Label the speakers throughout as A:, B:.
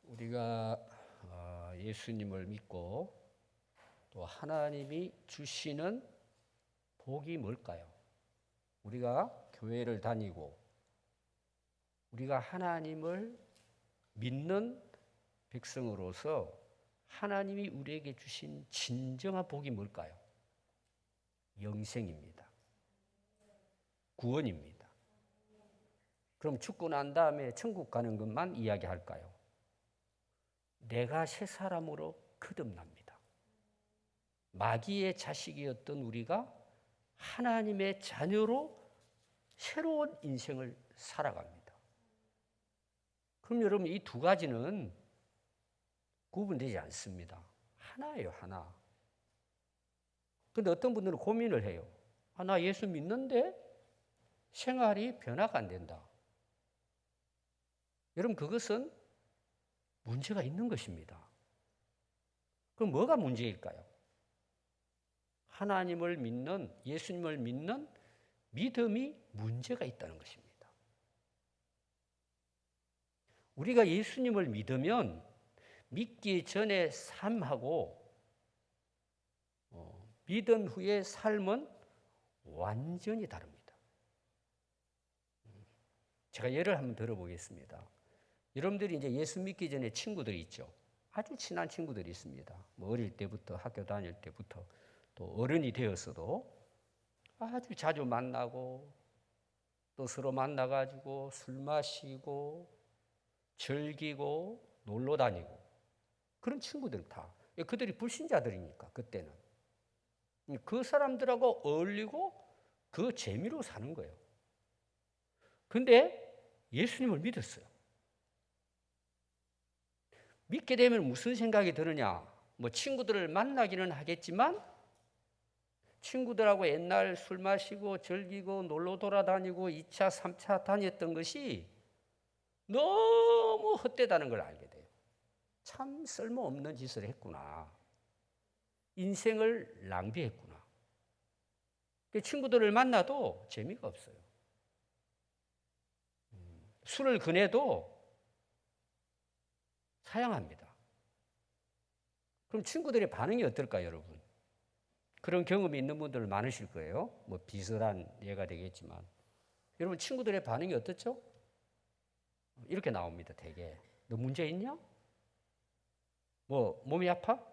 A: 우리가 예수님을 믿고 또 하나님이 주시는 복이 뭘까요? 우리가 교회를 다니고 우리가 하나님을 믿는 백성으로서 하나님이 우리에게 주신 진정한 복이 뭘까요? 영생입니다. 구원입니다. 그럼 죽고 난 다음에 천국 가는 것만 이야기할까요? 내가 새 사람으로 거듭납니다. 마귀의 자식이었던 우리가 하나님의 자녀로 새로운 인생을 살아갑니다. 그럼 여러분 이 두 가지는 구분되지 않습니다. 하나예요, 하나. 그런데 어떤 분들은 고민을 해요. 나 예수 믿는데 생활이 변화가 안 된다. 여러분 그것은 문제가 있는 것입니다. 그럼 뭐가 문제일까요? 하나님을 믿는, 예수님을 믿는 믿음이 문제가 있다는 것입니다. 우리가 예수님을 믿으면 믿기 전의 삶하고 믿은 후의 삶은 완전히 다릅니다. 제가 예를 한번 들어보겠습니다. 여러분들이 이제 예수 믿기 전에 친구들이 있죠. 아주 친한 친구들이 있습니다. 뭐 어릴 때부터 학교 다닐 때부터 또 어른이 되었어도 아주 자주 만나고 또 서로 만나가지고 술 마시고 즐기고 놀러 다니고 그런 친구들 다 그들이 불신자들이니까 그때는 그 사람들하고 어울리고 그 재미로 사는 거예요. 근데 예수님을 믿었어요. 믿게 되면 무슨 생각이 드느냐? 뭐 친구들을 만나기는 하겠지만 친구들하고 옛날 술 마시고 즐기고 놀러 돌아다니고 2차, 3차 다녔던 것이 너무 헛되다는 걸 알게 돼요. 참 쓸모없는 짓을 했구나. 인생을 낭비했구나. 친구들을 만나도 재미가 없어요. 술을 권해도 사양합니다. 그럼 친구들의 반응이 어떨까요, 여러분? 그런 경험이 있는 분들 많으실 거예요. 뭐 비슷한 예가 되겠지만. 여러분 친구들의 반응이 어떻죠? 이렇게 나옵니다, 되게. 너 문제 있냐? 뭐 몸이 아파?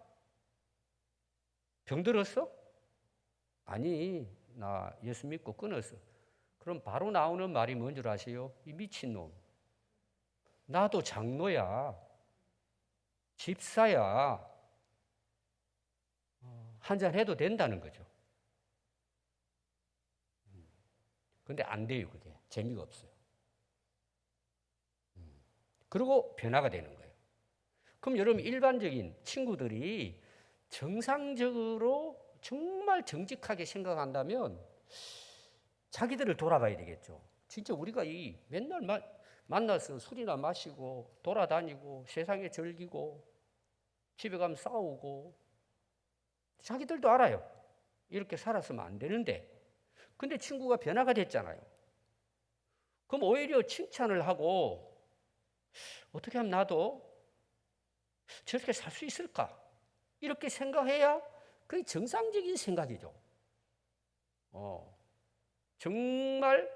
A: 병들었어? 아니, 나 예수 믿고 끊었어. 그럼 바로 나오는 말이 뭔 줄 아세요? 이 미친놈. 나도 장로야. 집사야. 한잔 해도 된다는 거죠. 근데 안 돼요, 그게. 재미가 없어요. 그리고 변화가 되는 거예요. 그럼 여러분 일반적인 친구들이 정상적으로 정말 정직하게 생각한다면 자기들을 돌아봐야 되겠죠. 진짜 우리가 이 맨날 만나서 술이나 마시고 돌아다니고 세상에 즐기고 집에 가면 싸우고 자기들도 알아요. 이렇게 살았으면 안 되는데 근데 친구가 변화가 됐잖아요. 그럼 오히려 칭찬을 하고 어떻게 하면 나도 저렇게 살 수 있을까? 이렇게 생각해야 그게 정상적인 생각이죠. 정말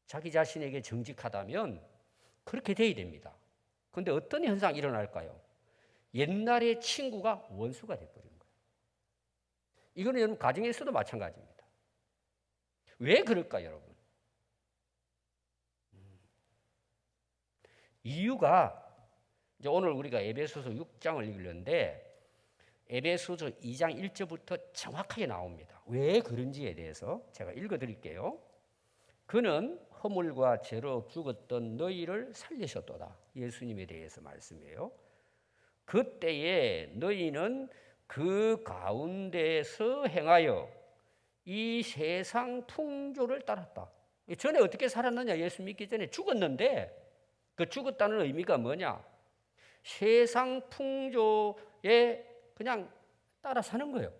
A: 자기 자신에게 정직하다면 그렇게 돼야 됩니다. 그런데 어떤 현상이 일어날까요? 옛날의 친구가 원수가 돼버린 거예요. 이거는 여러분 가정에서도 마찬가지입니다. 왜 그럴까요, 여러분? 이유가 이제 오늘 우리가 에베소서 6장을 읽는데 에베소서 2장 1절부터 정확하게 나옵니다. 왜 그런지에 대해서 제가 읽어드릴게요. 그는 허물과 죄로 죽었던 너희를 살리셨도다. 예수님에 대해서 말씀해요. 그때에 너희는 그 가운데서 행하여 이 세상 풍조를 따랐다. 전에 어떻게 살았느냐? 예수 믿기 전에 죽었는데 그 죽었다는 의미가 뭐냐? 세상 풍조에 그냥 따라 사는 거예요.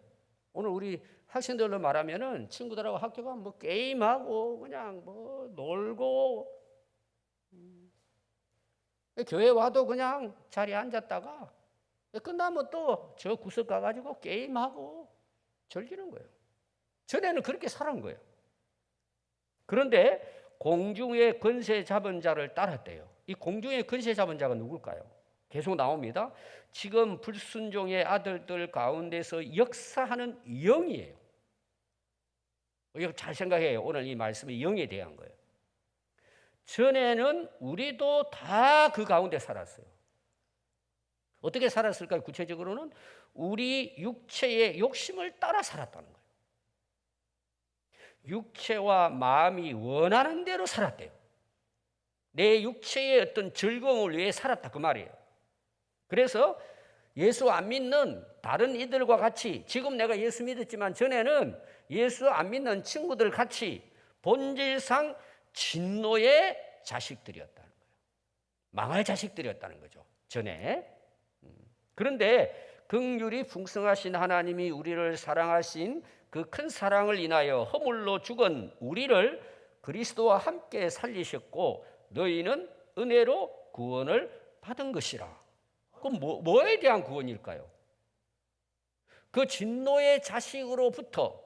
A: 오늘 우리 학생들로 말하면은 친구들하고 학교 가면 뭐 게임하고 그냥 뭐 놀고 교회 와도 그냥 자리에 앉았다가 끝나면 또 저 구석 가가지고 게임하고 즐기는 거예요. 전에는 그렇게 살은 거예요. 그런데 공중의 권세 잡은 자를 따랐대요. 이 공중의 권세 잡은 자가 누굴까요? 계속 나옵니다. 지금 불순종의 아들들 가운데서 역사하는 영이에요. 이거 잘 생각해요. 오늘 이 말씀이 영에 대한 거예요. 전에는 우리도 다 그 가운데 살았어요. 어떻게 살았을까요? 구체적으로는 우리 육체의 욕심을 따라 살았다는 거예요. 육체와 마음이 원하는 대로 살았대요. 내 육체의 어떤 즐거움을 위해 살았다 그 말이에요. 그래서 예수 안 믿는 다른 이들과 같이, 지금 내가 예수 믿었지만 전에는 예수 안 믿는 친구들 같이 본질상 진노의 자식들이었다는 거예요. 망할 자식들이었다는 거죠, 전에. 그런데 긍휼이 풍성하신 하나님이 우리를 사랑하신 그 큰 사랑을 인하여 허물로 죽은 우리를 그리스도와 함께 살리셨고 너희는 은혜로 구원을 받은 것이라. 그럼 뭐에 대한 구원일까요? 그 진노의 자식으로부터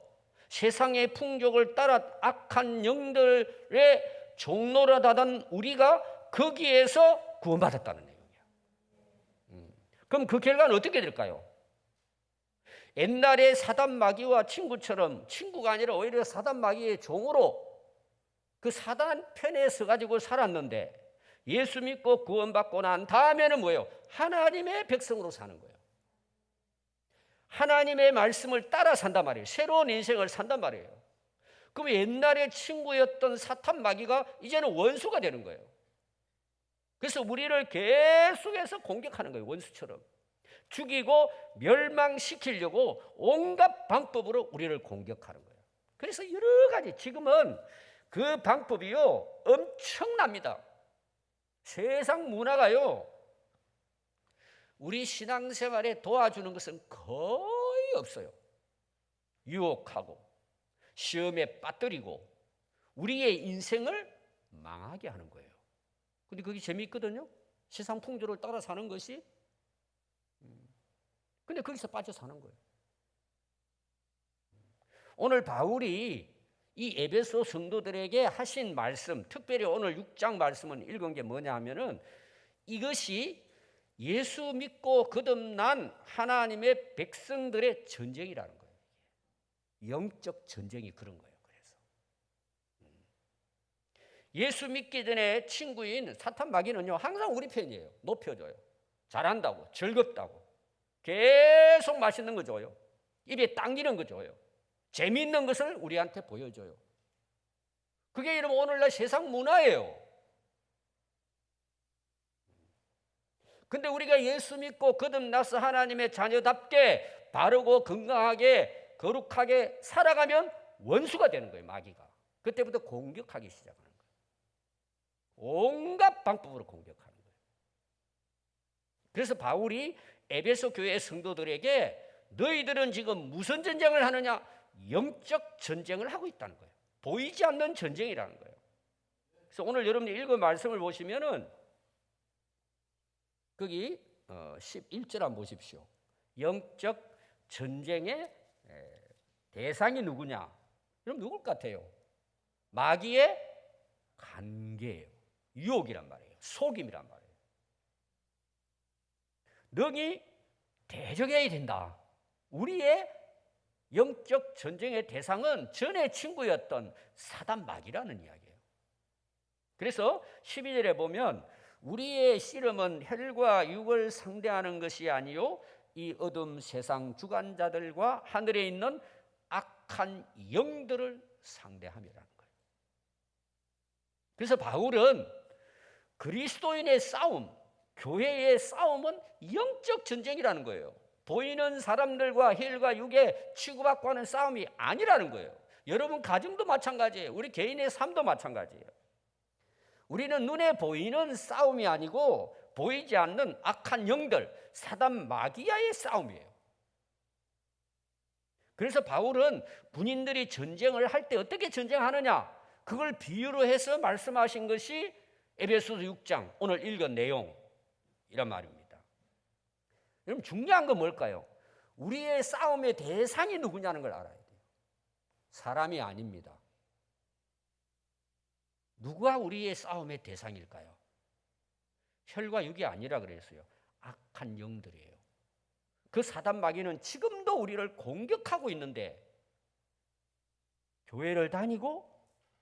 A: 세상의 풍족을 따라 악한 영들의 종노릇하던 우리가 거기에서 구원받았다는 내용이야. 그럼 그 결과는 어떻게 될까요? 옛날에 사단 마귀와 친구처럼, 친구가 아니라 오히려 사단 마귀의 종으로 그 사단 편에 서가지고 살았는데 예수 믿고 구원받고 난 다음에는 뭐예요? 하나님의 백성으로 사는 거예요. 하나님의 말씀을 따라 산단 말이에요. 새로운 인생을 산단 말이에요. 그럼 옛날에 친구였던 사탄 마귀가 이제는 원수가 되는 거예요. 그래서 우리를 계속해서 공격하는 거예요. 원수처럼. 죽이고 멸망시키려고 온갖 방법으로 우리를 공격하는 거예요. 그래서 여러 가지, 지금은 그 방법이요 엄청납니다. 세상 문화가요 우리 신앙생활에 도와주는 것은 거의 없어요. 유혹하고 시험에 빠뜨리고 우리의 인생을 망하게 하는 거예요. 근데 그게 재미있거든요. 세상 풍조를 따라 사는 것이. 근데 거기서 빠져 사는 거예요. 오늘 바울이 이 에베소 성도들에게 하신 말씀, 특별히 오늘 6장 말씀은 읽은 게 뭐냐 하면은 이것이 예수 믿고 거듭난 하나님의 백성들의 전쟁이라는 거예요. 영적 전쟁이 그런 거예요. 그래서 예수 믿기 전에 친구인 사탄 마귀는요 항상 우리 편이에요. 높여줘요. 잘한다고, 즐겁다고, 계속 맛있는 거 줘요. 입에 당기는 거 줘요. 재미있는 것을 우리한테 보여줘요. 그게 이러면 오늘날 세상 문화예요. 근데 우리가 예수 믿고 거듭나서 하나님의 자녀답게 바르고 건강하게 거룩하게 살아가면 원수가 되는 거예요. 마귀가. 그때부터 공격하기 시작하는 거예요. 온갖 방법으로 공격하는 거예요. 그래서 바울이 에베소 교회 성도들에게 너희들은 지금 무슨 전쟁을 하느냐? 영적 전쟁을 하고 있다는 거예요. 보이지 않는 전쟁이라는 거예요. 그래서 오늘 여러분이 읽은 말씀을 보시면은 거기 11절 한번 보십시오. 영적 전쟁의 대상이 누구냐? 그럼 누굴 것 같아요? 마귀의 관계예요. 유혹이란 말이에요. 속임이란 말이에요. 너희 대적해야 된다. 우리의 영적 전쟁의 대상은 전에 친구였던 사단 마귀라는 이야기예요. 그래서 12절에 보면 우리의 씨름은 혈과 육을 상대하는 것이 아니요 이 어둠 세상 주관자들과 하늘에 있는 악한 영들을 상대함이라는 거예요. 그래서 바울은 그리스도인의 싸움, 교회의 싸움은 영적 전쟁이라는 거예요. 보이는 사람들과 혈과 육에 치고받고 하는 싸움이 아니라는 거예요. 여러분 가정도 마찬가지예요. 우리 개인의 삶도 마찬가지예요. 우리는 눈에 보이는 싸움이 아니고 보이지 않는 악한 영들, 사단 마귀와의 싸움이에요. 그래서 바울은 군인들이 전쟁을 할 때 어떻게 전쟁하느냐, 그걸 비유로 해서 말씀하신 것이 에베소서 6장 오늘 읽은 내용, 이런 말입니다. 여러분 중요한 건 뭘까요? 우리의 싸움의 대상이 누구냐는 걸 알아야 돼요. 사람이 아닙니다. 누가 우리의 싸움의 대상일까요? 혈과 육이 아니라 그랬어요. 악한 영들이에요. 그 사단 마귀는 지금도 우리를 공격하고 있는데 교회를 다니고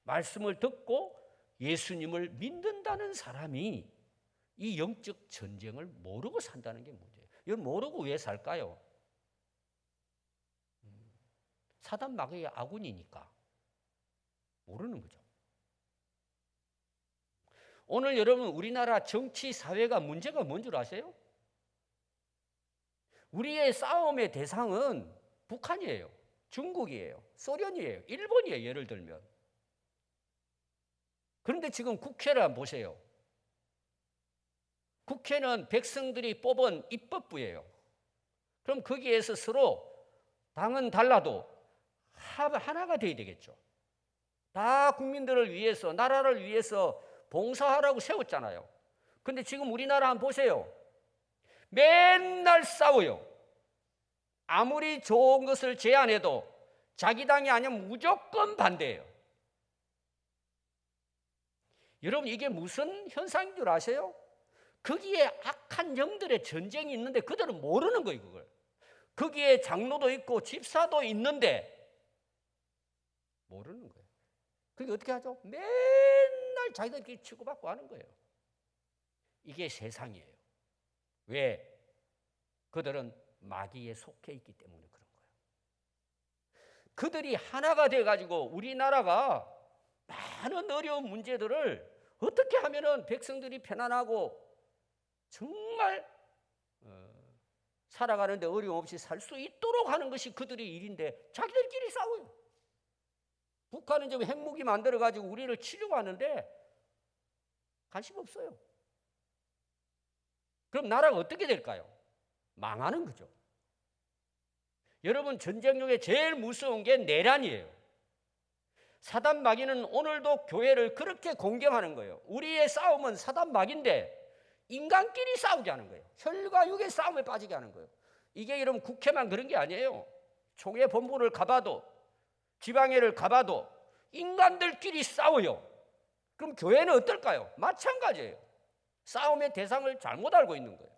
A: 말씀을 듣고 예수님을 믿는다는 사람이 이 영적 전쟁을 모르고 산다는 게 문제예요. 이걸 모르고 왜 살까요? 사단 마귀의 아군이니까 모르는 거죠. 오늘 여러분 우리나라 정치 사회가 문제가 뭔 줄 아세요? 우리의 싸움의 대상은 북한이에요. 중국이에요. 소련이에요. 일본이에요. 예를 들면. 그런데 지금 국회를 한번 보세요. 국회는 백성들이 뽑은 입법부예요. 그럼 거기에서 서로 당은 달라도 하나가 돼야 되겠죠. 다 국민들을 위해서, 나라를 위해서 봉사하라고 세웠잖아요. 근데 지금 우리나라 한번 보세요. 맨날 싸워요. 아무리 좋은 것을 제안해도 자기 당이 아니면 무조건 반대해요. 여러분 이게 무슨 현상인 줄 아세요? 거기에 악한 영들의 전쟁이 있는데 그들은 모르는 거예요. 그걸. 거기에 장로도 있고 집사도 있는데 모르는 거예요. 그게 어떻게 하죠? 맨날 자기들끼리 치고받고 하는 거예요. 이게 세상이에요. 왜? 그들은 마귀에 속해 있기 때문에 그런 거예요. 그들이 하나가 돼가지고 우리나라가 많은 어려운 문제들을 어떻게 하면은 백성들이 편안하고 정말 살아가는데 어려움 없이 살 수 있도록 하는 것이 그들의 일인데 자기들끼리 싸워요. 북한은 지금 핵무기 만들어가지고 우리를 치려고 하는데 관심 없어요. 그럼 나라가 어떻게 될까요? 망하는 거죠. 여러분 전쟁 중에 제일 무서운 게 내란이에요. 사단 마귀는 오늘도 교회를 그렇게 공격하는 거예요. 우리의 싸움은 사단 마귀인데 인간끼리 싸우게 하는 거예요. 혈과 육의 싸움에 빠지게 하는 거예요. 이게 여러분 국회만 그런 게 아니에요. 총회 본부를 가봐도 지방회를 가봐도 인간들끼리 싸워요. 그럼 교회는 어떨까요? 마찬가지예요. 싸움의 대상을 잘못 알고 있는 거예요.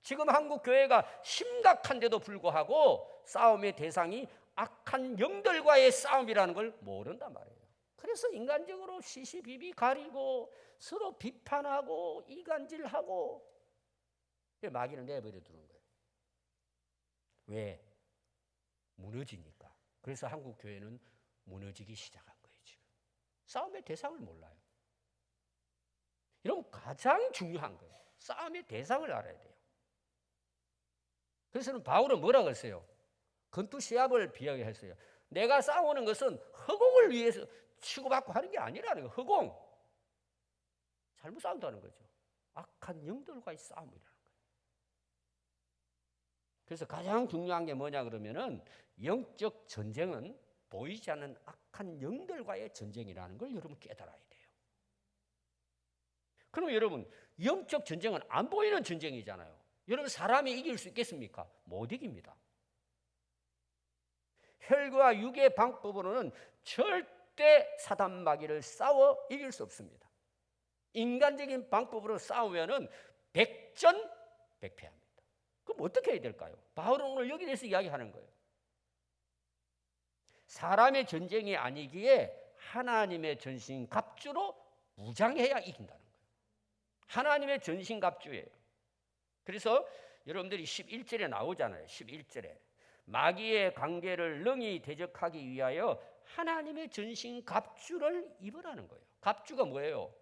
A: 지금 한국 교회가 심각한데도 불구하고 싸움의 대상이 악한 영들과의 싸움이라는 걸 모른단 말이에요. 그래서 인간적으로 시시비비 가리고 서로 비판하고 이간질하고 마귀를 내버려 두는 거예요. 왜? 무너지니까. 그래서 한국 교회는 무너지기 시작한 거예요. 지금 싸움의 대상을 몰라요. 이런 가장 중요한 거예요. 싸움의 대상을 알아야 돼요. 그래서 바울은 뭐라고 했어요? 건투 시합을 비하했어요. 내가 싸우는 것은 허공을 위해서 치고받고 하는 게 아니라는 거예요. 허공. 잘못 싸운다는 거죠. 악한 영들과의 싸움이라는 거예요. 그래서 가장 중요한 게 뭐냐 그러면은 영적 전쟁은 보이지 않는 악한 영들과의 전쟁이라는 걸 여러분 깨달아야 돼요. 그럼 여러분 영적 전쟁은 안 보이는 전쟁이잖아요. 여러분 사람이 이길 수 있겠습니까? 못 이깁니다. 혈과 육의 방법으로는 절대 사단 마귀를 싸워 이길 수 없습니다. 인간적인 방법으로 싸우면은 백전백패합니다. 그럼 어떻게 해야 될까요? 바울은 오늘 여기 대해서 이야기하는 거예요. 사람의 전쟁이 아니기에 하나님의 전신갑주로 무장해야 이긴다는 거예요. 하나님의 전신갑주예요. 그래서 여러분들이 11절에 나오잖아요. 11절에 마귀의 관계를 능히 대적하기 위하여 하나님의 전신갑주를 입으라는 거예요. 갑주가 뭐예요?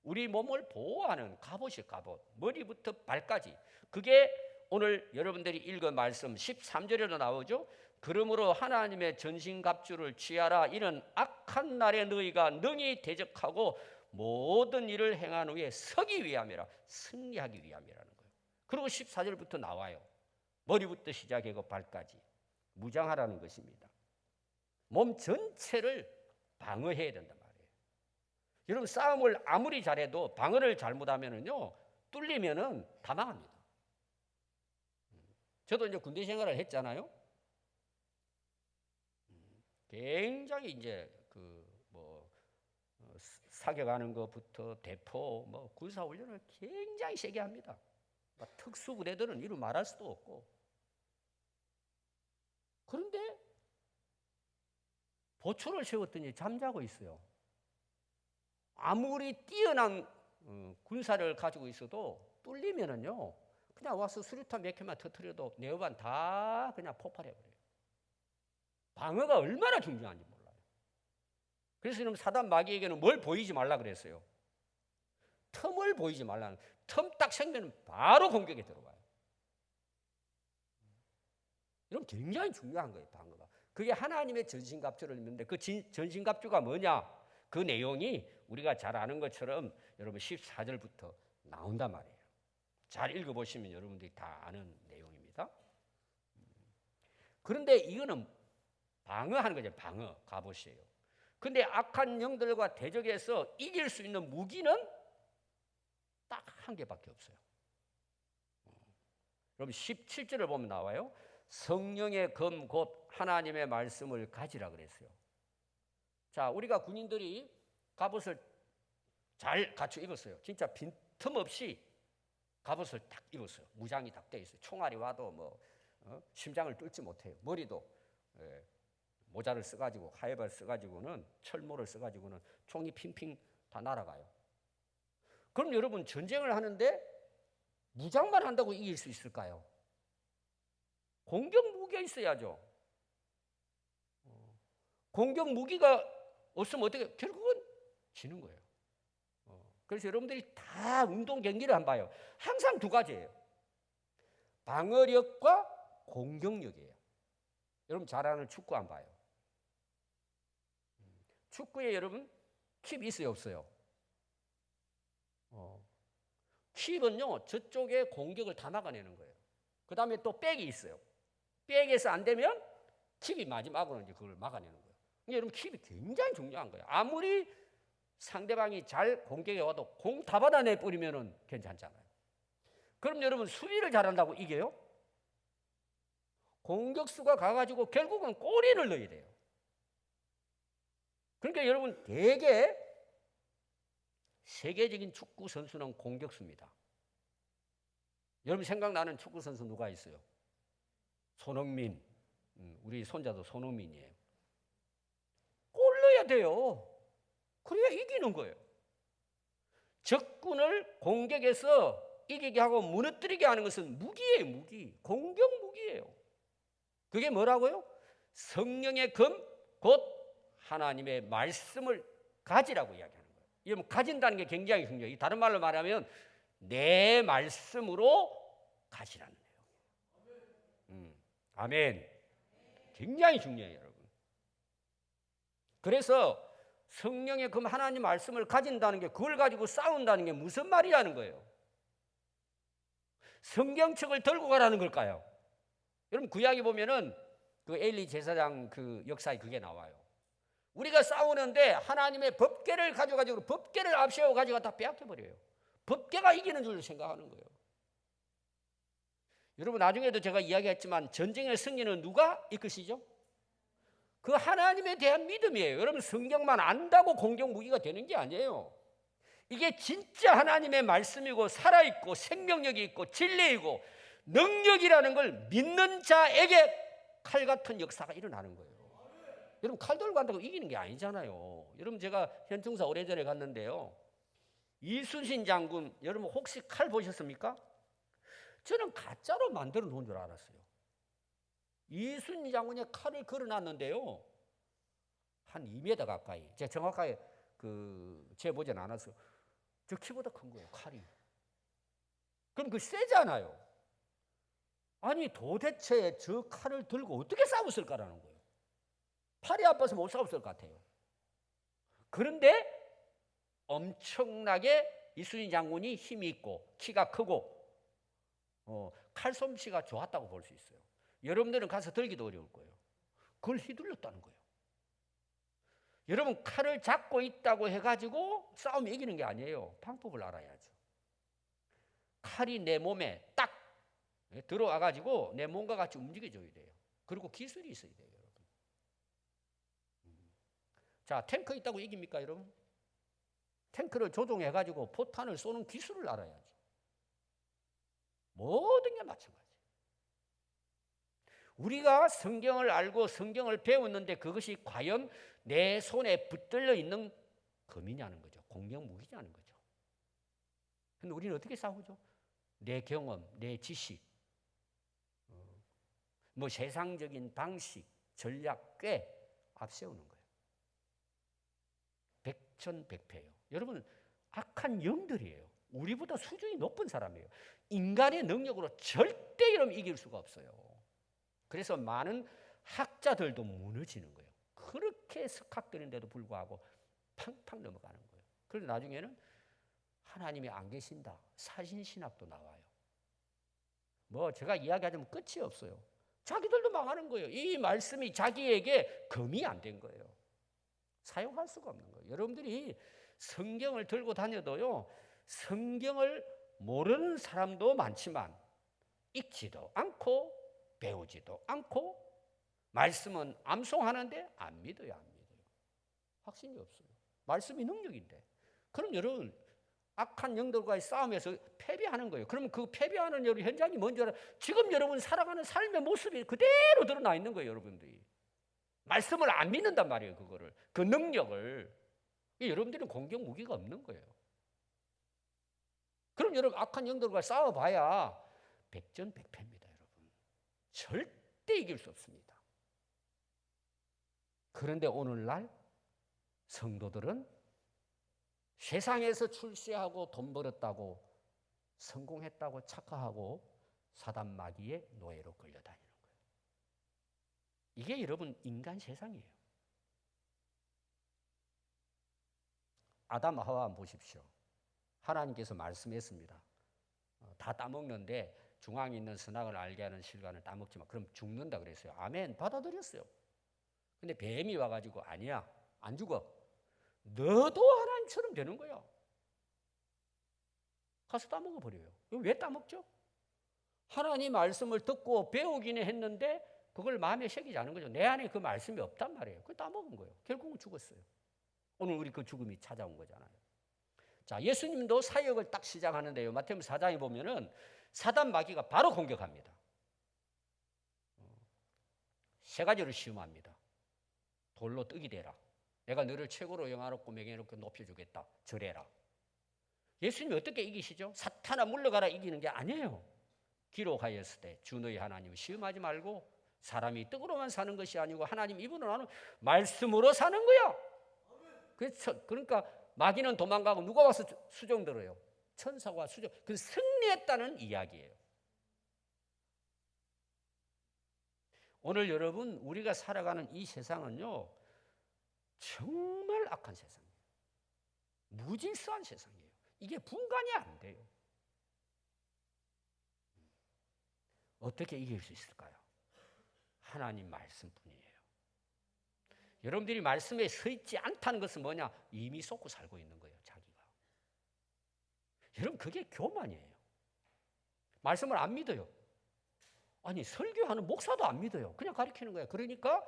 A: 우리 몸을 보호하는 갑옷이 갑옷. 머리부터 발까지. 그게 오늘 여러분들이 읽은 말씀 13절에도 나오죠. 그러므로 하나님의 전신갑주를 취하라. 이는 악한 날에 너희가 능히 대적하고 모든 일을 행한 후에 서기 위함이라. 승리하기 위함이라는 거예요. 그리고 14절부터 나와요. 머리부터 시작하고 발까지 무장하라는 것입니다. 몸 전체를 방어해야 된단 말이에요. 여러분 싸움을 아무리 잘해도 방어를 잘못하면은요 뚫리면은 다 망합니다. 저도 이제 군대 생활을 했잖아요. 굉장히 이제 사격하는 것부터 대포, 군사 훈련을 굉장히 세게 합니다. 특수부대들은 이루 말할 수도 없고. 그런데 보초를 세웠더니 잠자고 있어요. 아무리 뛰어난 군사를 가지고 있어도 뚫리면은요, 그냥 와서 수류탄 몇 개만 터뜨려도 내어반 다 그냥 폭발해버려요. 방어가 얼마나 중요한지 몰라요. 그래서 이놈 사단 마귀에게는 뭘 보이지 말라 그랬어요. 틈을 보이지 말라는. 틈 딱 생기면 바로 공격에 들어가요. 이건 굉장히 중요한 거예요, 방어가. 그게 하나님의 전신갑주를 입는데 그 전신갑주가 뭐냐? 그 내용이 우리가 잘 아는 것처럼 여러분 14절부터 나온단 말이에요. 잘 읽어보시면 여러분들이 다 아는 내용입니다. 그런데 이거는 방어하는 거죠. 방어, 갑옷이에요. 근데 악한 영들과 대적해서 이길 수 있는 무기는 딱 한 개밖에 없어요. 여러분 17절을 보면 나와요. 성령의 검 곧 하나님의 말씀을 가지라 그랬어요. 자, 우리가 군인들이 갑옷을 잘 갖춰 입었어요. 진짜 빈틈없이 갑옷을 딱 입었어요. 무장이 딱 돼 있어요. 총알이 와도 심장을 뚫지 못해요. 머리도 모자를 써가지고 하이바를 써가지고는 철모를 써가지고는 총이 핑핑 다 날아가요. 그럼 여러분 전쟁을 하는데 무장만 한다고 이길 수 있을까요? 공격 무기가 있어야죠. 공격 무기가 없으면 어떻게? 결국은 지는 거예요. 그래서 여러분들이 다 운동 경기를 한번 봐요. 항상 두 가지예요. 방어력과 공격력이에요. 여러분 잘 아는 축구 한번 봐요. 축구에 여러분 킵 있어요, 없어요? 킵은요, 저쪽에 공격을 다 막아내는 거예요. 그 다음에 또 백이 있어요. 백에서 안 되면 킵이 마지막으로 이제 그걸 막아내는 거예요. 여러분 킵이 굉장히 중요한 거예요. 아무리 상대방이 잘 공격해 와도 공 다 받아내 버리면은 괜찮잖아요. 그럼 여러분 수비를 잘한다고 이겨요? 공격수가 가가지고 결국은 골인을 넣어야 돼요. 그러니까 여러분 대개 세계적인 축구 선수는 공격수입니다. 여러분 생각나는 축구 선수 누가 있어요? 손흥민. 우리 손자도 손흥민이에요. 골 넣어야 돼요. 그래야 이기는 거예요. 적군을 공격해서 이기게 하고 무너뜨리게 하는 것은 무기예요, 무기. 공격 무기예요. 그게 뭐라고요? 성령의 검, 곧 하나님의 말씀을 가지라고 이야기하는 거예요. 이건 가진다는 게 굉장히 중요해요. 다른 말로 말하면 내 말씀으로 가시라는 내용이에요. 아멘. 굉장히 중요해요, 여러분. 그래서 성령의 그 하나님 말씀을 가진다는 게, 그걸 가지고 싸운다는 게 무슨 말이라는 거예요? 성경책을 들고 가라는 걸까요? 여러분 구약에 보면은 그 엘리 제사장 그 역사에 그게 나와요. 우리가 싸우는데 하나님의 법궤를 가져가지고 법궤를 앞세워 가지고 다 빼앗겨버려요. 법궤가 이기는 줄 생각하는 거예요. 여러분 나중에도 제가 이야기했지만 전쟁의 승리는 누가 이끄시죠? 그 하나님에 대한 믿음이에요. 여러분 성경만 안다고 공격 무기가 되는 게 아니에요. 이게 진짜 하나님의 말씀이고 살아있고 생명력이 있고 진리이고 능력이라는 걸 믿는 자에게 칼 같은 역사가 일어나는 거예요. 여러분 칼 들고 간다고 이기는 게 아니잖아요. 여러분 제가 현충사 오래전에 갔는데요. 이순신 장군 여러분 혹시 칼 보셨습니까? 저는 가짜로 만들어 놓은 줄 알았어요. 이순신 장군의 칼을 걸어놨는데요. 한 2m 가까이. 제가 정확하게 재보진 않았어요. 저 키보다 큰 거예요, 칼이. 그럼 그 세잖아요. 아니 도대체 저 칼을 들고 어떻게 싸웠을까라는 거예요. 팔이 아파서 못 싸웠을 것 같아요. 그런데 엄청나게 이순신 장군이 힘이 있고 키가 크고 칼솜씨가 좋았다고 볼 수 있어요. 여러분들은 가서 들기도 어려울 거예요. 그걸 휘둘렀다는 거예요. 여러분 칼을 잡고 있다고 해가지고 싸우면 이기는 게 아니에요. 방법을 알아야죠. 칼이 내 몸에 딱 들어와 가지고 내 몸과 같이 움직여줘야 돼요. 그리고 기술이 있어야 돼요, 여러분. 자, 탱크 있다고 이깁니까, 여러분? 탱크를 조종해 가지고 포탄을 쏘는 기술을 알아야지. 모든 게 마찬가지. 우리가 성경을 알고 성경을 배웠는데 그것이 과연 내 손에 붙들려 있는 검이냐는 거죠. 공격 무기냐는 거죠. 근데 우리는 어떻게 싸우죠? 내 경험, 내 지식, 뭐 세상적인 방식, 전략 꽤 앞세우는 거예요. 백전백패예요. 여러분, 악한 영들이에요. 우리보다 수준이 높은 사람이에요. 인간의 능력으로 절대 여러분 이길 수가 없어요. 그래서 많은 학자들도 무너지는 거예요. 그렇게 석학되는데도 불구하고 팡팡 넘어가는 거예요. 그런데 나중에는 하나님이 안 계신다. 사신신학도 나와요. 뭐 제가 이야기하자면 끝이 없어요. 자기들도 망하는 거예요. 이 말씀이 자기에게 검이 안 된 거예요. 사용할 수가 없는 거예요. 여러분들이 성경을 들고 다녀도요, 성경을 모르는 사람도 많지만 읽지도 않고 배우지도 않고 말씀은 암송하는데 안 믿어요, 안 믿어요. 확신이 없어요. 말씀이 능력인데. 그럼 여러분, 악한 영들과의 싸움에서 패배하는 거예요. 그러면 그 패배하는 현장이 뭔지 알아요? 지금 여러분 살아가는 삶의 모습이 그대로 드러나 있는 거예요, 여러분들이. 말씀을 안 믿는단 말이에요, 그거를. 그 능력을. 여러분들은 공격 무기가 없는 거예요. 그럼 여러분 악한 영들과 싸워봐야 백전백패입니다, 여러분. 절대 이길 수 없습니다. 그런데 오늘날 성도들은 세상에서 출세하고 돈 벌었다고 성공했다고 착각하고 사단 마귀의 노예로 끌려다니는 거예요. 이게 여러분 인간 세상이에요. 아담 하와 한번 보십시오. 하나님께서 말씀했습니다. 다 따먹는데 중앙에 있는 선악을 알게 하는 실과는 따먹지 마. 그럼 죽는다 그랬어요. 아멘. 받아들였어요. 근데 뱀이 와가지고 아니야, 안 죽어. 너도 하나님처럼 되는 거야. 가서 따먹어버려요. 왜 따먹죠? 하나님 말씀을 듣고 배우기는 했는데 그걸 마음에 새기지 않은 거죠. 내 안에 그 말씀이 없단 말이에요. 그걸 따먹은 거예요. 결국은 죽었어요. 오늘 우리 그 죽음이 찾아온 거잖아요. 자, 예수님도 사역을 딱 시작하는데요. 마태복음 4장에 보면은 사단 마귀가 바로 공격합니다. 세 가지로 시험합니다. 돌로 떡이 되라. 내가 너를 최고로 영화롭고 명예롭게 높여주겠다. 절해라. 예수님이 어떻게 이기시죠? 사탄아 물러가라 이기는 게 아니에요. 기록하였을 때 주 너희 하나님을 시험하지 말고 사람이 떡으로만 사는 것이 아니고 하나님 입으로 나는 말씀으로 사는 거야. 그러니까 마귀는 도망가고 누가 와서 수종 들어요? 천사가 수종. 그 승리했다는 이야기예요. 오늘 여러분 우리가 살아가는 이 세상은요 정말 악한 세상이에요. 무질서한 세상이에요. 이게 분간이 안 돼요. 어떻게 이길 수 있을까요? 하나님 말씀뿐이에요. 여러분들이 말씀에 서 있지 않다는 것은 뭐냐? 이미 쏟고 살고 있는 거예요, 자기가. 여러분 그게 교만이에요. 말씀을 안 믿어요. 아니 설교하는 목사도 안 믿어요. 그냥 가르치는 거예요. 그러니까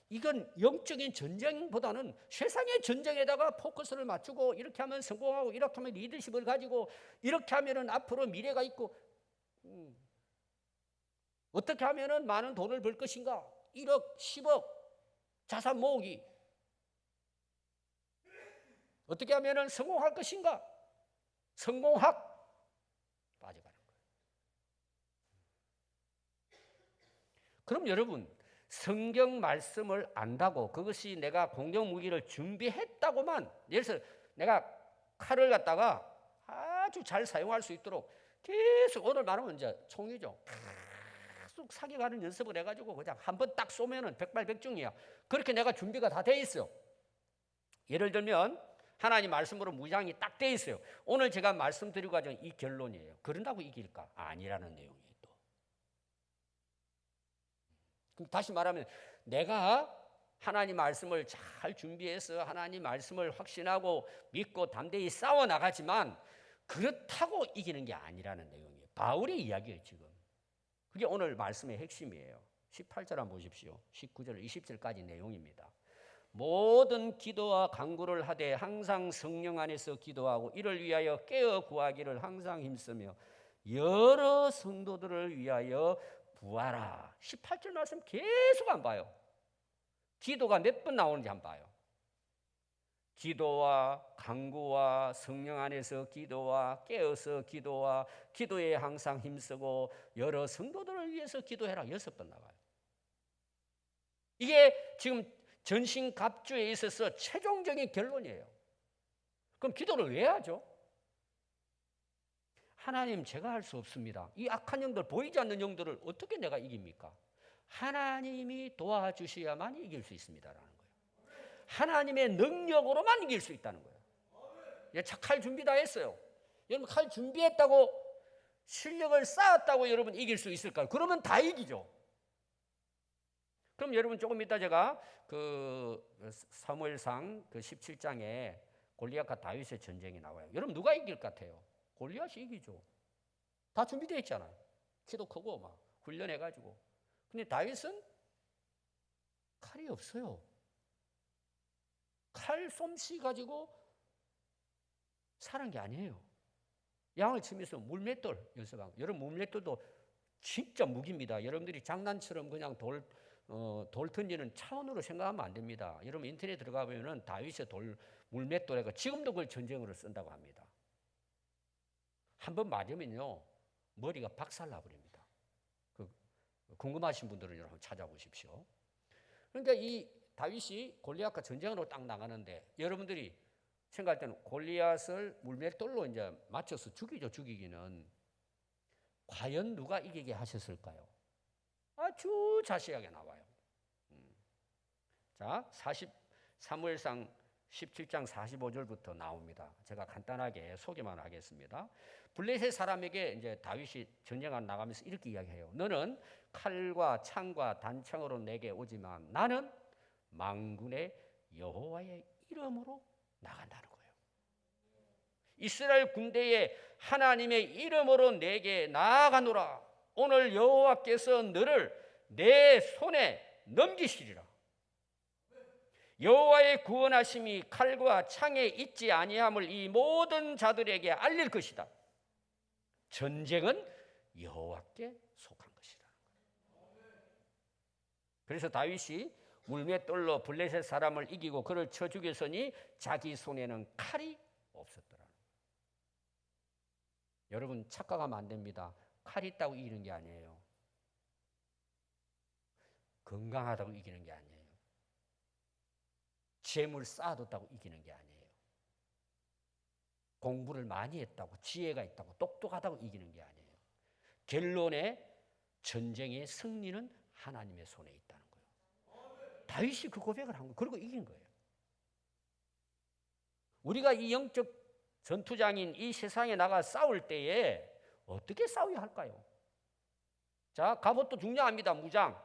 A: 이건 영적인 전쟁보다는 세상의 전쟁에다가 포커스를 맞추고 이렇게 하면 성공하고 이렇게 하면 리더십을 가지고 이렇게 하면 앞으로 미래가 있고 어떻게 하면 많은 돈을 벌 것인가 1억 10억 자산 모으기 어떻게 하면 성공할 것인가 성공학 빠져가는 거예요. 그럼 여러분 성경 말씀을 안다고 그것이 내가 공격 무기를 준비했다고만 예를 들어서 내가 칼을 갖다가 아주 잘 사용할 수 있도록 계속 오늘 말하면 이제 총이죠. 계속 사격하는 연습을 해가지고 그냥 한 번 딱 쏘면은 백발백중이야. 그렇게 내가 준비가 다 돼 있어요. 예를 들면 하나님 말씀으로 무장이 딱 돼 있어요. 오늘 제가 말씀드리고 가진 이 결론이에요. 그런다고 이길까? 아니라는 내용이에요. 또. 그럼 다시 말하면 내가 하나님 말씀을 잘 준비해서 하나님 말씀을 확신하고 믿고 담대히 싸워 나가지만 그렇다고 이기는 게 아니라는 내용이에요. 바울의 이야기예요, 지금. 그게 오늘 말씀의 핵심이에요. 18절 한번 보십시오. 19절, 20절까지 내용입니다. 모든 기도와 간구를 하되 항상 성령 안에서 기도하고 이를 위하여 깨어 구하기를 항상 힘쓰며 여러 성도들을 위하여 구하라. 18절 말씀 계속 안 봐요. 기도가 몇 번 나오는지 안 봐요. 기도와 간구와 성령 안에서 기도와 깨어서 기도와 기도에 항상 힘쓰고 여러 성도들을 위해서 기도해라. 6번 나와요. 이게 지금 전신갑주에 있어서 최종적인 결론이에요. 그럼 기도를 왜 하죠? 하나님, 제가 할 수 없습니다. 이 악한 영들, 보이지 않는 영들을 어떻게 내가 이깁니까? 하나님이 도와주셔야만 이길 수 있습니다라는 거예요. 하나님의 능력으로만 이길 수 있다는 거예요. 칼 준비 다 했어요. 여러분, 칼 준비했다고 실력을 쌓았다고 여러분 이길 수 있을까요? 그러면 다 이기죠. 그럼 여러분 조금 이따 제가 그 사무엘상 그 17장에 골리앗과 다윗의 전쟁이 나와요. 여러분 누가 이길 것 같아요? 골리앗이 이기죠. 다 준비되어 있잖아요. 키도 크고 막 훈련해가지고. 근데 다윗은 칼이 없어요. 칼 솜씨 가지고 사는 게 아니에요. 양을 치면서 물맷돌 연습하고. 여러분 물맷돌도 진짜 무기입니다. 여러분들이 장난처럼 그냥 돌 던지는 차원으로 생각하면 안 됩니다. 여러분 인터넷 들어가 보면은 다윗의 물맷돌에가 지금도 그걸 전쟁으로 쓴다고 합니다. 한번 맞으면요 머리가 박살나버립니다. 궁금하신 분들은 여러분 찾아보십시오. 그러니까 이 다윗이 골리앗과 전쟁으로 딱 나가는데 여러분들이 생각할 때는 골리앗을 물맷돌로 이제 맞춰서 죽이기는 과연 누가 이기게 하셨을까요? 아주 자세하게 나와요. 자, 사무엘상 17장 45절부터 나옵니다. 제가 간단하게 소개만 하겠습니다. 블레셋 사람에게 이제 다윗이 전쟁을 나가면서 이렇게 이야기해요. 너는 칼과 창과 단창으로 내게 오지만 나는 만군의 여호와의 이름으로 나간다는 거예요. 이스라엘 군대에 하나님의 이름으로 내게 나아가노라. 오늘 여호와께서 너를 내 손에 넘기시리라. 여호와의 구원하심이 칼과 창에 있지 아니함을 이 모든 자들에게 알릴 것이다. 전쟁은 여호와께 속한 것이다. 그래서 다윗이 물맷돌로 블레셋 사람을 이기고 그를 쳐 죽였으니 자기 손에는 칼이 없었더라. 여러분 착각하면 안 됩니다. 칼이 있다고 이기는 게 아니에요. 건강하다고 이기는 게 아니에요. 재물 쌓아뒀다고 이기는 게 아니에요. 공부를 많이 했다고, 지혜가 있다고, 똑똑하다고 이기는 게 아니에요. 결론에 전쟁의 승리는 하나님의 손에 있다는 거예요. 다윗이 그 고백을 한 거예요. 그리고 이긴 거예요. 우리가 이 영적 전투장인 이 세상에 나가 싸울 때에 어떻게 싸워야 할까요? 자, 갑옷도 중요합니다. 무장,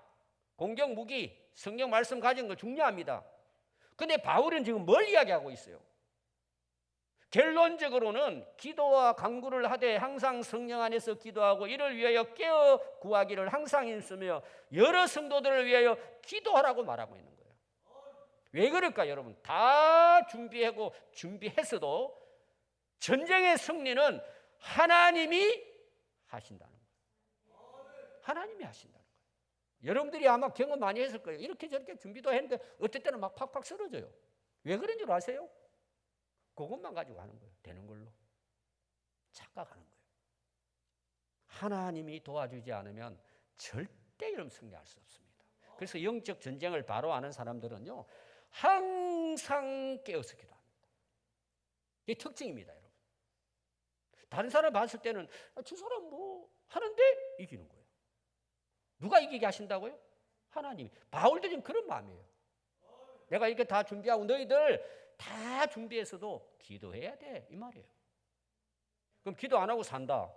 A: 공격 무기, 성경 말씀 가진 거 중요합니다. 근데 바울은 지금 뭘 이야기하고 있어요? 결론적으로는 기도와 간구를 하되 항상 성령 안에서 기도하고 이를 위하여 깨어 구하기를 항상 힘쓰며 여러 성도들을 위하여 기도하라고 말하고 있는 거예요. 왜 그럴까 여러분? 다 준비하고 준비했어도 전쟁의 승리는 하나님이 하신다는 거예요. 하나님이 하신다는 거예요. 여러분들이 아마 경험 많이 했을 거예요. 이렇게 저렇게 준비도 했는데 어떨 때는 막 팍팍 쓰러져요. 왜 그런 줄 아세요? 그것만 가지고 하는 거예요. 되는 걸로. 착각하는 거예요. 하나님이 도와주지 않으면 절대 여러분 승리할 수 없습니다. 그래서 영적 전쟁을 바로 아는 사람들은요. 항상 깨어서 기도합니다. 이게 특징입니다. 여러분. 다른 사람 봤을 때는 저 사람 뭐 하는데 이기는 거예요. 누가 이기게 하신다고요? 하나님이. 바울도 지금 그런 마음이에요. 내가 이렇게 다 준비하고 너희들 다 준비해서도 기도해야 돼 이 말이에요. 그럼 기도 안 하고 산다.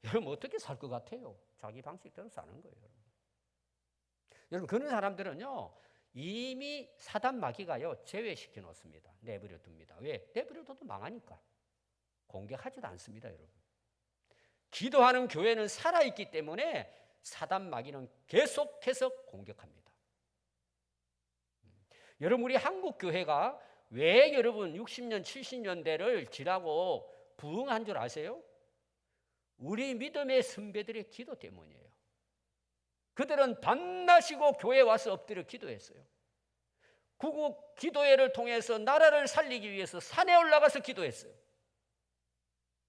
A: 여러분 어떻게 살 것 같아요? 자기 방식대로 사는 거예요. 여러분 그런 사람들은요 이미 사단 마귀가요 제외시켜 놓습니다. 내버려 둡니다. 왜? 내버려 둬도 망하니까. 공격하지도 않습니다, 여러분. 기도하는 교회는 살아있기 때문에 사단 마귀는 계속해서 공격합니다. 여러분, 우리 한국 교회가 왜 여러분 60년, 70년대를 지나고 부흥한 줄 아세요? 우리 믿음의 선배들의 기도 때문이에요. 그들은 밤낮이고 교회에 와서 엎드려 기도했어요. 구국 기도회를 통해서 나라를 살리기 위해서 산에 올라가서 기도했어요.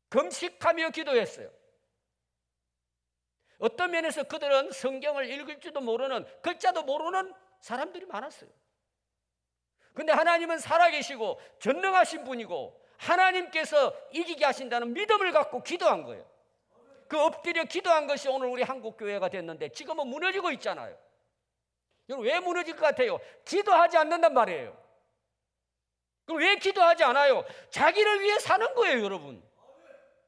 A: 금식하며 기도했어요. 어떤 면에서 그들은 성경을 읽을 줄도 모르는, 글자도 모르는 사람들이 많았어요. 근데 하나님은 살아계시고 전능하신 분이고 하나님께서 이기게 하신다는 믿음을 갖고 기도한 거예요. 그 엎드려 기도한 것이 오늘 우리 한국 교회가 됐는데 지금은 무너지고 있잖아요. 여러분, 왜 무너질 것 같아요? 기도하지 않는단 말이에요. 그럼 왜 기도하지 않아요? 자기를 위해 사는 거예요, 여러분.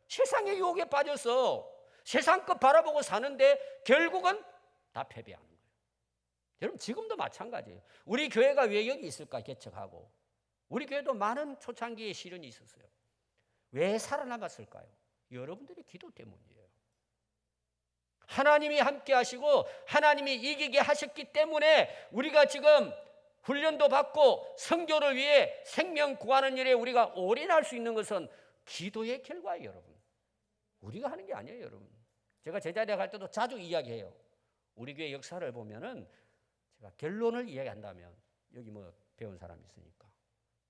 A: 세상의 유혹에 빠져서 세상 것 바라보고 사는데 결국은 다 패배하는 거예요. 여러분, 지금도 마찬가지예요. 우리 교회가 왜 여기 있을까 개척하고, 우리 교회도 많은 초창기에 시련이 있었어요. 왜 살아남았을까요? 여러분들의 기도 때문이에요. 하나님이 함께 하시고 하나님이 이기게 하셨기 때문에 우리가 지금 훈련도 받고 선교를 위해 생명 구하는 일에 우리가 올인할 수 있는 것은 기도의 결과예요, 여러분. 우리가 하는 게 아니에요, 여러분. 제가 제자리에 갈 때도 자주 이야기해요. 우리 교회 역사를 보면은 제가 결론을 이야기한다면, 여기 뭐 배운 사람이 있으니까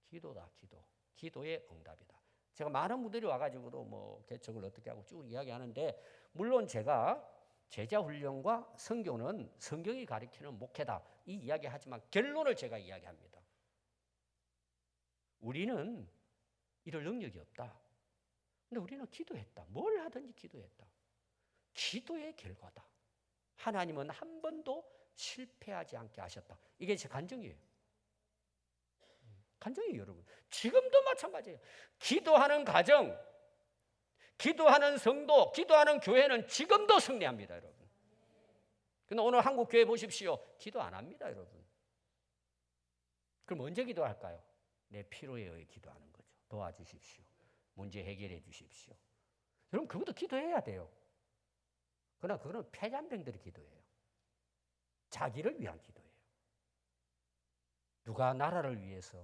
A: 기도다, 기도. 기도의 응답이다. 제가 많은 분들이 와가지고도 뭐 개척을 어떻게 하고 쭉 이야기하는데, 물론 제가 제자 훈련과 선교는 성경이 가리키는 목회다 이 이야기하지만 결론을 제가 이야기합니다. 우리는 이럴 능력이 없다. 근데 우리는 기도했다. 뭘 하든지 기도했다. 기도의 결과다. 하나님은 한 번도 실패하지 않게 하셨다. 이게 제 간증이에요. 간증이에요, 여러분. 지금도 마찬가지예요. 기도하는 가정, 기도하는 성도, 기도하는 교회는 지금도 승리합니다, 여러분. 근데 오늘 한국 교회 보십시오. 기도 안 합니다, 여러분. 그럼 언제 기도할까요? 내 필요에 의해 기도하는 거죠. 도와주십시오. 문제 해결해 주십시오. 여러분, 그것도 기도해야 돼요. 그러나 그거는 폐잔병들이 기도해요. 자기를 위한 기도예요. 누가 나라를 위해서,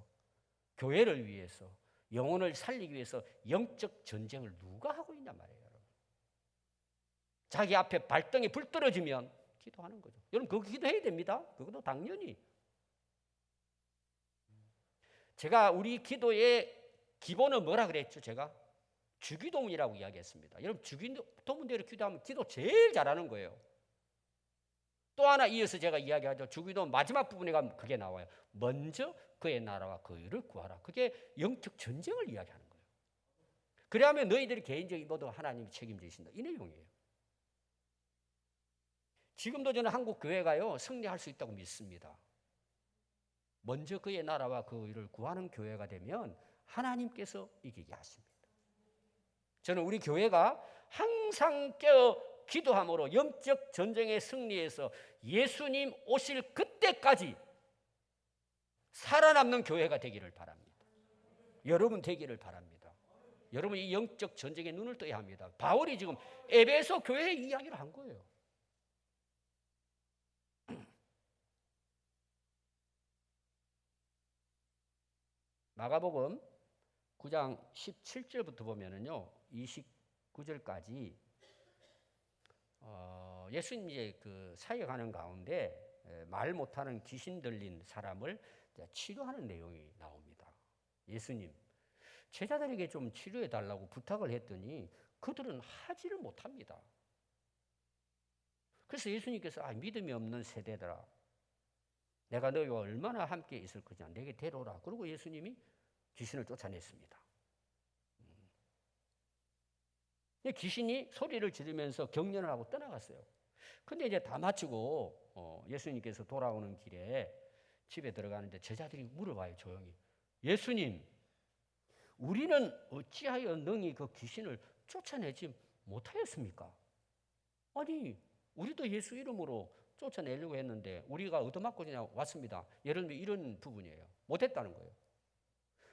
A: 교회를 위해서, 영혼을 살리기 위해서 영적 전쟁을 누가 하고 있냔 말이에요, 여러분. 자기 앞에 발등에 불 떨어지면 기도하는 거죠. 여러분, 그거 기도해야 됩니다. 그것도 당연히. 제가 우리 기도의 기본은 뭐라 그랬죠? 제가 주기도문이라고 이야기했습니다. 여러분, 주기도문대로 기도하면 기도 제일 잘하는 거예요. 또 하나 이어서 제가 이야기하죠. 주기도문 마지막 부분에 가면 그게 나와요. 먼저 그의 나라와 그 의를 구하라. 그게 영적 전쟁을 이야기하는 거예요. 그래야면 너희들이 개인적인 모두 하나님이 책임지신다. 이 내용이에요. 지금도 저는 한국 교회가요 승리할 수 있다고 믿습니다. 먼저 그의 나라와 그 의를 구하는 교회가 되면 하나님께서 이기게 하십니다. 저는 우리 교회가 항상 깨어 기도함으로 영적 전쟁의 승리에서 예수님 오실 그때까지 살아남는 교회가 되기를 바랍니다. 여러분 되기를 바랍니다. 여러분 이 영적 전쟁에 눈을 떠야 합니다. 바울이 지금 에베소 교회에 이야기를 한 거예요. 마가복음 9장 17절부터 보면은요 29절까지 예수님이 이제 그 사역하는 가운데 말 못하는 귀신 들린 사람을 치료하는 내용이 나옵니다. 예수님 제자들에게 좀 치료해 달라고 부탁을 했더니 그들은 하지를 못합니다. 그래서 예수님께서 믿음이 없는 세대들아 내가 너희와 얼마나 함께 있을 거냐 내게 데려오라. 그리고 예수님이 귀신을 쫓아냈습니다. 귀신이 소리를 지르면서 격려를 하고 떠나갔어요. 근데 이제 다 마치고 예수님께서 돌아오는 길에 집에 들어가는데 제자들이 물어봐요. 조용히. 예수님 우리는 어찌하여 능히 그 귀신을 쫓아내지 못하였습니까? 아니 우리도 예수 이름으로 쫓아내려고 했는데 우리가 얻어맞고 그냥 왔습니다. 예를 들면 이런 부분이에요. 못했다는 거예요.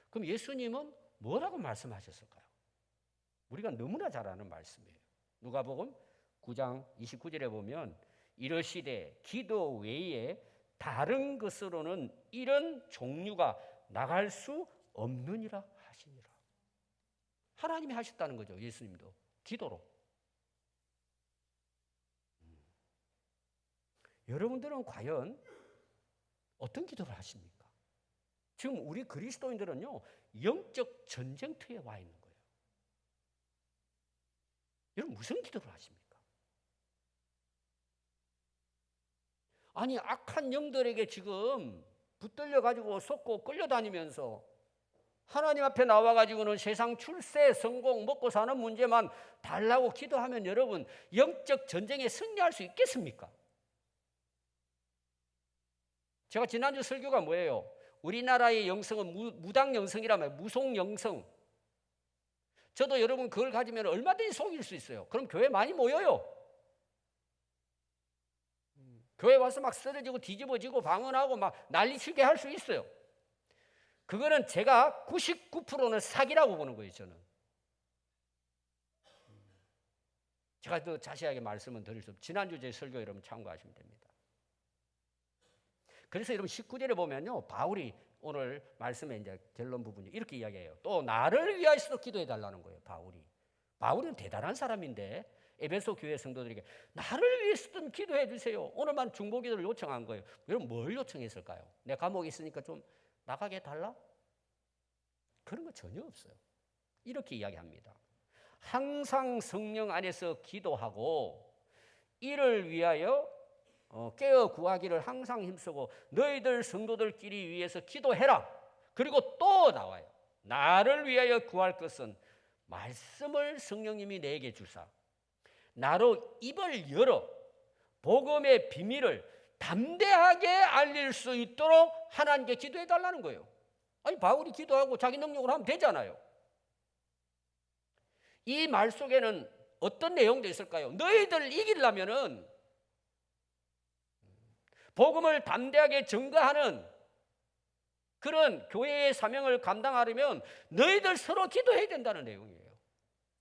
A: 그럼 예수님은 뭐라고 말씀하셨을까요? 우리가 너무나 잘 아는 말씀이에요. 누가복음 9장 29절에 보면 이러시되 기도 외에 다른 것으로는 이런 종류가 나갈 수 없느니라 하시니라. 하나님이 하셨다는 거죠. 예수님도 기도로. 여러분들은 과연 어떤 기도를 하십니까? 지금 우리 그리스도인들은요, 영적 전쟁터에 와 있는 거예요. 여러분 무슨 기도를 하십니까? 아니 악한 영들에게 지금 붙들려 가지고 쏟고 끌려다니면서 하나님 앞에 나와 가지고는 세상 출세, 성공, 먹고 사는 문제만 달라고 기도하면 여러분 영적 전쟁에 승리할 수 있겠습니까? 제가 지난주 설교가 뭐예요? 우리나라의 영성은 무당 영성이라면 무속 영성. 저도 여러분 그걸 가지면 얼마든지 속일 수 있어요. 그럼 교회 많이 모여요. 교회 와서 막 쓰러지고 뒤집어지고 방언하고 막 난리치게 할 수 있어요. 그거는 제가 99%는 사기라고 보는 거예요. 저는. 제가 더 자세하게 말씀은 드릴 수 없어요. 지난주 제 설교 여러분 참고하시면 됩니다. 그래서 여러분 19절에 보면요, 바울이 오늘 말씀의 이제 결론 부분이 이렇게 이야기해요. 또 나를 위하여서 기도해 달라는 거예요. 바울은 대단한 사람인데 에베소 교회 성도들에게 나를 위해서든 기도해 주세요. 오늘만 중보기도를 요청한 거예요. 여러분 뭘 요청했을까요? 내 감옥에 있으니까 좀 나가게 해달라? 그런 거 전혀 없어요. 이렇게 이야기합니다. 항상 성령 안에서 기도하고 이를 위하여 깨어 구하기를 항상 힘쓰고 너희들 성도들끼리 위해서 기도해라. 그리고 또 나와요. 나를 위하여 구할 것은 말씀을 성령님이 내게 주사 나로 입을 열어 복음의 비밀을 담대하게 알릴 수 있도록 하나님께 기도해 달라는 거예요. 아니 바울이 기도하고 자기 능력으로 하면 되잖아요. 이 말 속에는 어떤 내용도 있을까요? 너희들 이기려면은 복음을 담대하게 증거하는 그런 교회의 사명을 감당하려면 너희들 서로 기도해야 된다는 내용이에요.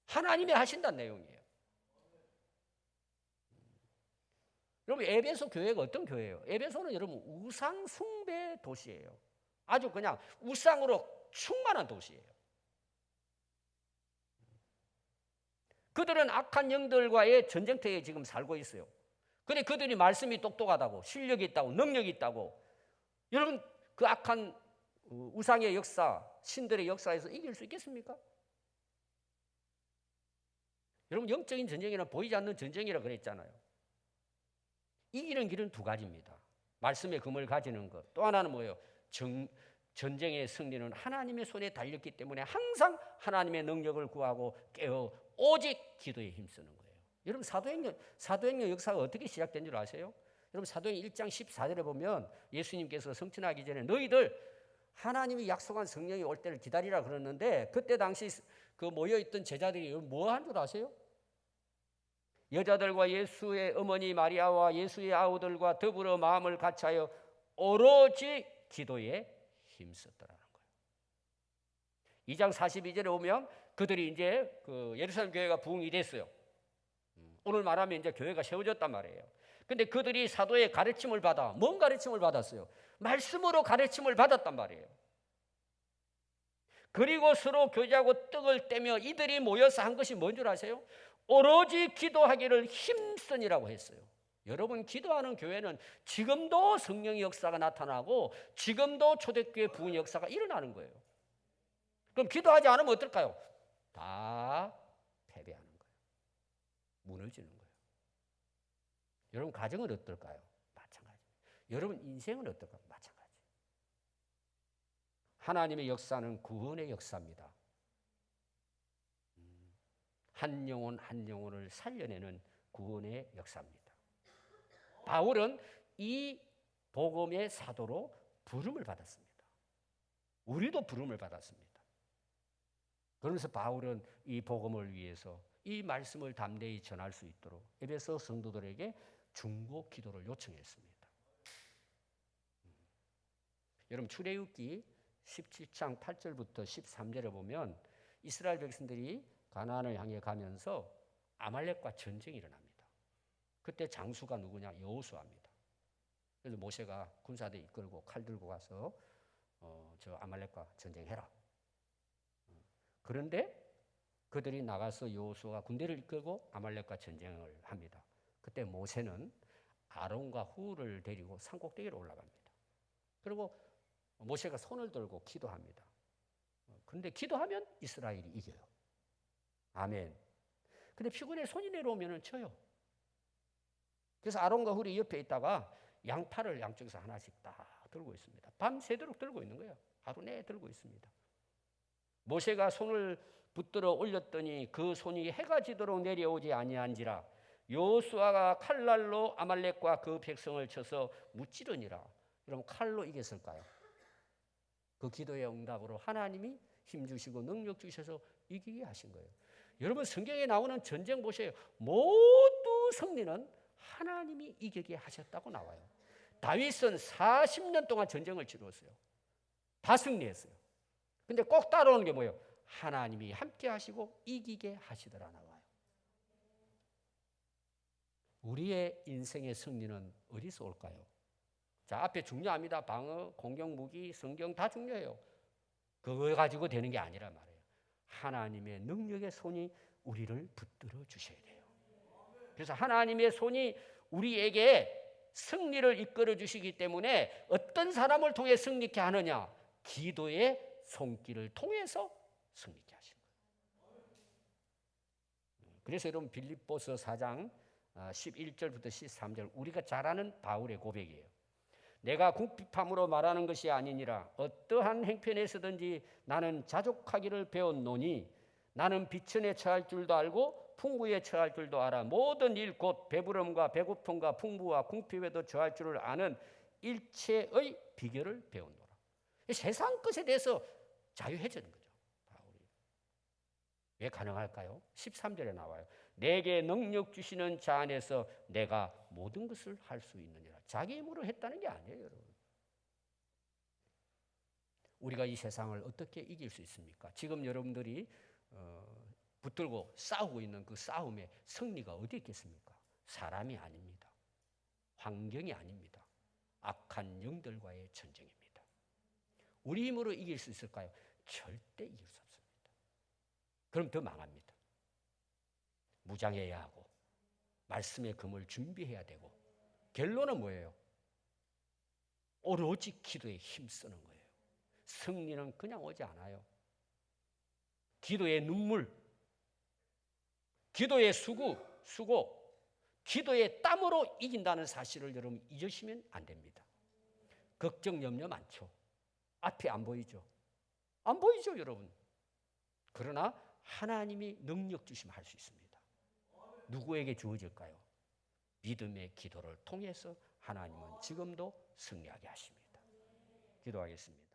A: 하나님이 하신다는 내용이에요. 여러분 에베소 교회가 어떤 교회예요? 에베소는 여러분 우상 숭배 도시예요. 아주 그냥 우상으로 충만한 도시예요. 그들은 악한 영들과의 전쟁터에 지금 살고 있어요. 근데 그들이 말씀이 똑똑하다고 실력이 있다고 능력이 있다고 여러분 그 악한 우상의 역사, 신들의 역사에서 이길 수 있겠습니까? 여러분 영적인 전쟁이란 보이지 않는 전쟁이라 그랬잖아요. 이기는 길은 두 가지입니다. 말씀의 금을 가지는 것. 또 하나는 뭐예요? 전쟁의 승리는 하나님의 손에 달렸기 때문에 항상 하나님의 능력을 구하고 깨어 오직 기도에 힘쓰는 거예요. 여러분 사도행전 역사가 어떻게 시작된 줄 아세요? 여러분 사도행전 1장 14절에 보면 예수님께서 성천하기 전에 너희들 하나님이 약속한 성령이 올 때를 기다리라 그러는데 그때 당시 그 모여있던 제자들이 뭐 한 줄 아세요? 여자들과 예수의 어머니 마리아와 예수의 아우들과 더불어 마음을 같이하여 오로지 기도에 힘썼더라는 거예요. 2장 42절에 보면 그들이 이제 그 예루살렘 교회가 부흥이 됐어요. 오늘 말하면 이제 교회가 세워졌단 말이에요. 근데 그들이 사도의 가르침을 받아 뭔 가르침을 받았어요? 말씀으로 가르침을 받았단 말이에요. 그리고 서로 교제하고 떡을 떼며 이들이 모여서 한 것이 뭔 줄 아세요? 오로지 기도하기를 힘쓰니라고 했어요. 여러분 기도하는 교회는 지금도 성령의 역사가 나타나고 지금도 초대교회 부흥 역사가 일어나는 거예요. 그럼 기도하지 않으면 어떨까요? 다 패배하는 거예요. 무너지는 거예요. 여러분 가정은 어떨까요? 마찬가지. 여러분 인생은 어떨까요? 마찬가지. 하나님의 역사는 구원의 역사입니다. 한 영혼 한 영혼을 살려내는 구원의 역사입니다. 바울은 이 복음의 사도로 부름을 받았습니다. 우리도 부름을 받았습니다. 그러면서 바울은 이 복음을 위해서 이 말씀을 담대히 전할 수 있도록 에베소 성도들에게 중보 기도를 요청했습니다. 여러분 출애굽기 17장 8절부터 13절에 보면 이스라엘 백성들이 가나안을 향해 가면서 아말렉과 전쟁이 일어납니다. 그때 장수가 누구냐? 여호수아입니다. 그래서 모세가 군사들 이끌고 칼 들고 가서 저 아말렉과 전쟁해라. 그런데 그들이 나가서 여호수아가 군대를 이끌고 아말렉과 전쟁을 합니다. 그때 모세는 아론과 훌을 데리고 산꼭대기로 올라갑니다. 그리고 모세가 손을 들고 기도합니다. 그런데 기도하면 이스라엘이 이겨요. 아멘. 근데 피곤해 손이 내려오면 져요. 그래서 아론과 훌이 옆에 있다가 양팔을 양쪽에서 하나씩 딱 들고 있습니다. 밤새도록 들고 있는 거예요. 하루 내에 들고 있습니다. 모세가 손을 붙들어 올렸더니 그 손이 해가 지도록 내려오지 아니한지라 여호수아가 칼날로 아말렉과 그 백성을 쳐서 무찌르니라. 그럼 칼로 이겼을까요? 그 기도의 응답으로 하나님이 힘 주시고 능력 주셔서 이기게 하신 거예요. 여러분 성경에 나오는 전쟁 보세요. 모두 승리는 하나님이 이기게 하셨다고 나와요. 다윗은 40년 동안 전쟁을 치렀어요. 다 승리했어요. 근데 꼭 따라오는 게 뭐예요? 하나님이 함께 하시고 이기게 하시더라 나와요. 우리의 인생의 승리는 어디서 올까요? 자, 앞에 중요합니다. 방어, 공격, 무기, 성경 다 중요해요. 그거 가지고 되는 게 아니라 말이에요. 하나님의 능력의 손이 우리를 붙들어 주셔야 돼요. 그래서 하나님의 손이 우리에게 승리를 이끌어 주시기 때문에 어떤 사람을 통해 승리케 하느냐? 기도의 손길을 통해서 승리케 하신 거예요. 그래서 여러분 빌립보서 4장 11절부터 13절 우리가 잘 아는 바울의 고백이에요. 내가 궁핍함으로 말하는 것이 아니니라. 어떠한 행편에서든지 나는 자족하기를 배웠노니 나는 비천에 처할 줄도 알고 풍부에 처할 줄도 알아. 모든 일 곧 배부름과 배고픔과 풍부와 궁핍에도 처할 줄을 아는 일체의 비결을 배웠노라. 세상 것에 대해서 자유해지는 거죠. 바울이. 왜 가능할까요? 13절에 나와요. 내게 능력 주시는 자 안에서 내가 모든 것을 할 수 있느니라. 자기 힘으로 했다는 게 아니에요, 여러분. 우리가 이 세상을 어떻게 이길 수 있습니까? 지금 여러분들이 붙들고 싸우고 있는 그 싸움의 승리가 어디 있겠습니까? 사람이 아닙니다. 환경이 아닙니다. 악한 영들과의 전쟁입니다. 우리 힘으로 이길 수 있을까요? 절대 이길 수 없습니다. 그럼 더 망합니다. 무장해야 하고 말씀의 금을 준비해야 되고 결론은 뭐예요? 오로지 기도에 힘쓰는 거예요. 승리는 그냥 오지 않아요. 기도의 눈물, 기도의 수고, 기도의 땀으로 이긴다는 사실을 여러분 잊으시면 안 됩니다. 걱정, 염려 많죠. 앞이 안 보이죠. 안 보이죠, 여러분. 그러나 하나님이 능력 주시면 할 수 있습니다. 누구에게 주어질까요? 믿음의 기도를 통해서 하나님은 지금도 승리하게 하십니다. 기도하겠습니다.